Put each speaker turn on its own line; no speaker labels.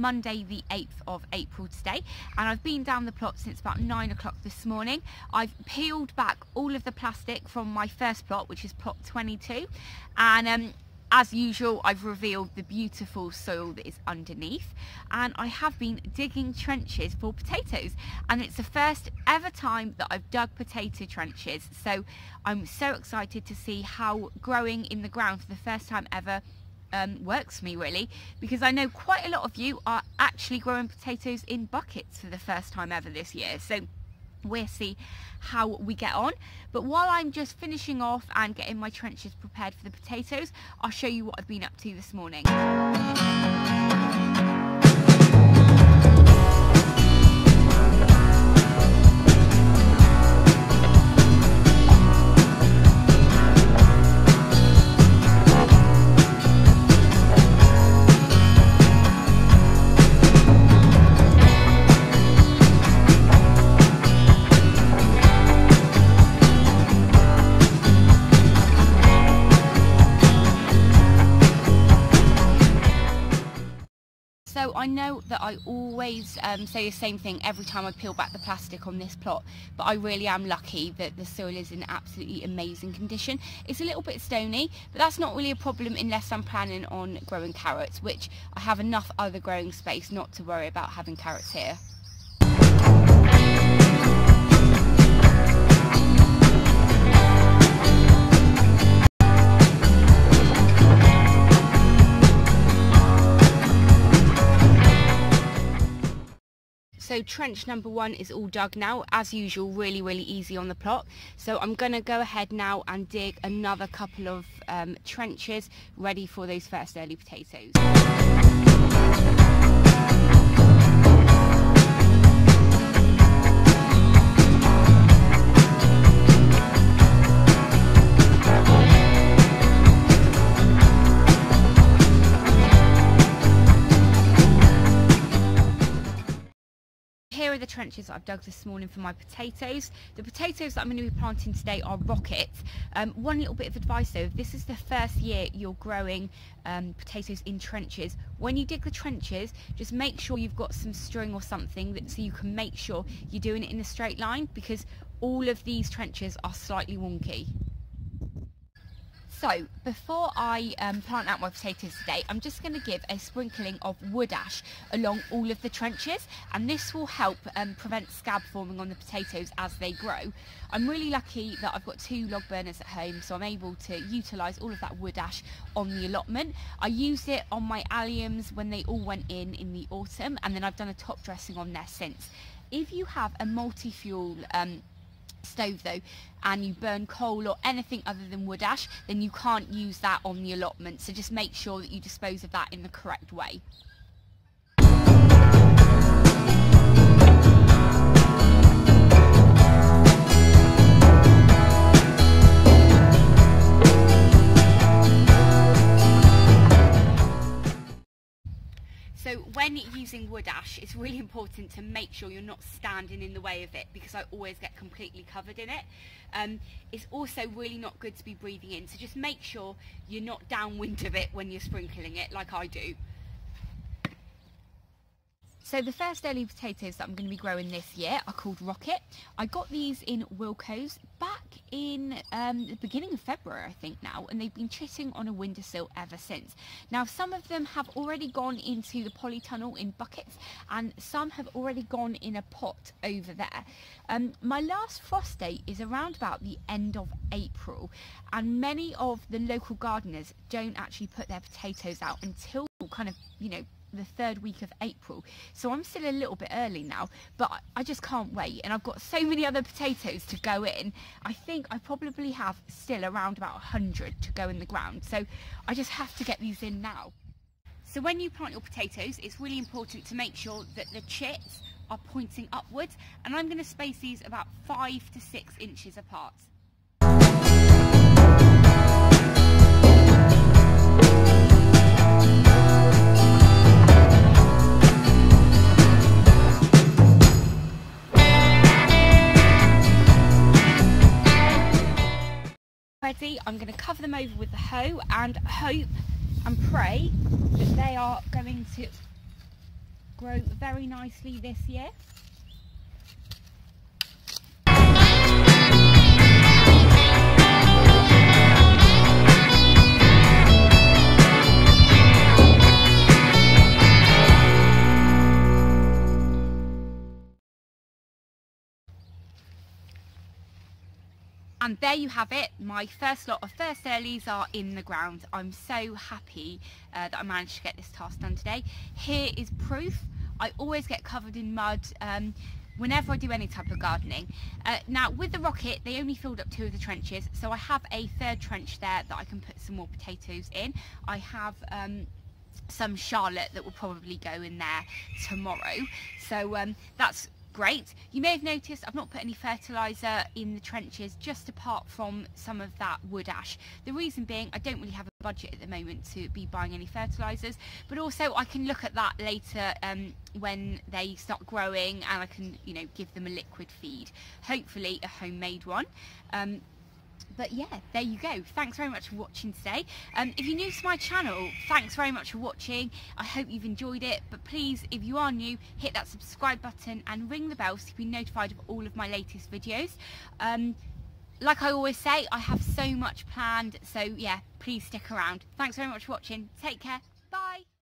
Monday the 8th of April today, and I've been down the plot since about 9 o'clock this morning. I've peeled back all of the plastic from my first plot, which is plot 22, and as usual, I've revealed the beautiful soil that is underneath, and I have been digging trenches for potatoes, and it's the first ever time that I've dug potato trenches, so I'm so excited to see how growing in the ground for the first time ever works for me, really, because I know quite a lot of you are actually growing potatoes in buckets for the first time ever this year, so we'll see how we get on. But while I'm just finishing off and getting my trenches prepared for the potatoes, I'll show you what I've been up to this morning. So I know that I always say the same thing every time I peel back the plastic on this plot, but I really am lucky that the soil is in absolutely amazing condition. It's a little bit stony, but that's not really a problem unless I'm planning on growing carrots, which I have enough other growing space not to worry about having carrots here. So trench number 1 is all dug now, as usual, really easy on the plot. So I'm going to go ahead now and dig another couple of trenches ready for those first early potatoes. Here are the trenches that I've dug this morning for my potatoes. The potatoes that I'm going to be planting today are rockets. One little bit of advice though, if this is the first year you're growing potatoes in trenches, when you dig the trenches, just make sure you've got some string or something so you can make sure you're doing it in a straight line, because all of these trenches are slightly wonky. So before I plant out my potatoes today, I'm just going to give a sprinkling of wood ash along all of the trenches, and this will help prevent scab forming on the potatoes as they grow. I'm really lucky that I've got 2 log burners at home, so I'm able to utilise all of that wood ash on the allotment. I used it on my alliums when they all went in the autumn, and then I've done a top dressing on there since. If you have a multi-fuel stove though, and you burn coal or anything other than wood ash, then you can't use that on the allotment, so just make sure that you dispose of that in the correct way. So when using wood ash, it's really important to make sure you're not standing in the way of it, because I always get completely covered in it. It's also really not good to be breathing in, so just make sure you're not downwind of it when you're sprinkling it like I do. So the first early potatoes that I'm going to be growing this year are called Rocket. I got these in Wilko's back in the beginning of February, I think now, and they've been chitting on a windowsill ever since. Now some of them have already gone into the polytunnel in buckets, and some have already gone in a pot over there. My last frost date is around about the end of April, and many of the local gardeners don't actually put their potatoes out until kind of, you know, the 3rd week of April, so I'm still a little bit early now, but I just can't wait, and I've got so many other potatoes to go in. I think I probably have still around about 100 to go in the ground, so I just have to get these in now. So when you plant your potatoes, it's really important to make sure that the chits are pointing upwards, and I'm going to space these about 5 to 6 inches apart. Ready, I'm going to cover them over with the hoe and hope and pray that they are going to grow very nicely this year. And there you have it, my first lot of first earlies are in the ground. I'm so happy that I managed to get this task done today. Here is proof. I always get covered in mud whenever I do any type of gardening. Now with the rocket, they only filled up 2 of the trenches, so I have a 3rd trench there that I can put some more potatoes in. I have some Charlotte that will probably go in there tomorrow, so that's great. You may have noticed I've not put any fertiliser in the trenches, just apart from some of that wood ash. The reason being, I don't really have a budget at the moment to be buying any fertilisers, but also I can look at that later when they start growing, and I can, you know, give them a liquid feed, hopefully a homemade one. But yeah, there you go. Thanks very much for watching today. If you're new to my channel, thanks very much for watching. I hope you've enjoyed it, but please, if you are new, hit that subscribe button and ring the bell to be notified of all of my latest videos. Like I always say, I have so much planned, so yeah, please stick around. Thanks very much for watching. Take care. Bye.